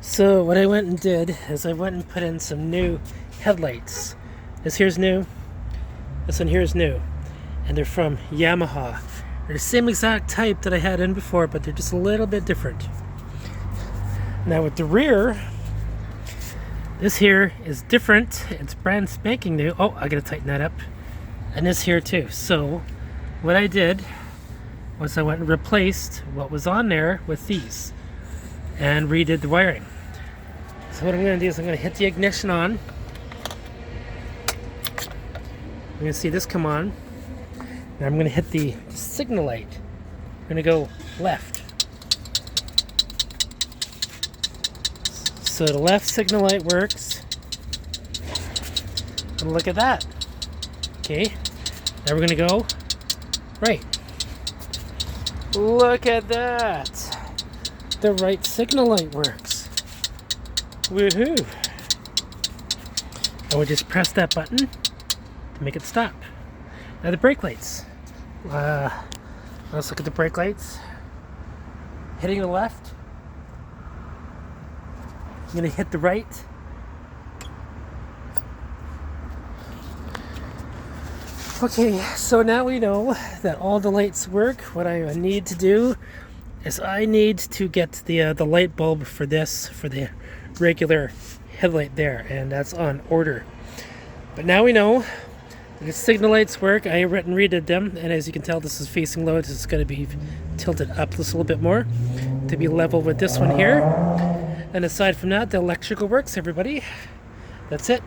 So what I went and did is I went and put in some new headlights. This here's new. This one here is new. And they're from Yamaha. They're the same exact type that I had in before, but they're just a little bit different. Now with the rear, this here is different. It's brand spanking new. Oh, I gotta tighten that up. And this here too. So what I did was I went and replaced what was on there with these and redid the wiring. So what I'm going to do is I'm going to hit the ignition on. You're going to see this come on. Now I'm going to hit the signal light. I'm going to go left. So the left signal light works. And look at that. Okay. Now we're going to go right. Look at that. The right signal light works. Woohoo! And we just press that button to make it stop. Now the brake lights. Let's look at the brake lights. Hitting the left. I'm going to hit the right. Okay, so now we know that all the lights work. What I need to do is I need to get the light bulb for this, for the regular headlight there, and that's on order. But now we know that the signal lights work. I redid them, and as you can tell, this is facing low. This is going to be tilted up just a little bit more to be level with this one here. And aside from that, the electrical works, everybody. That's it.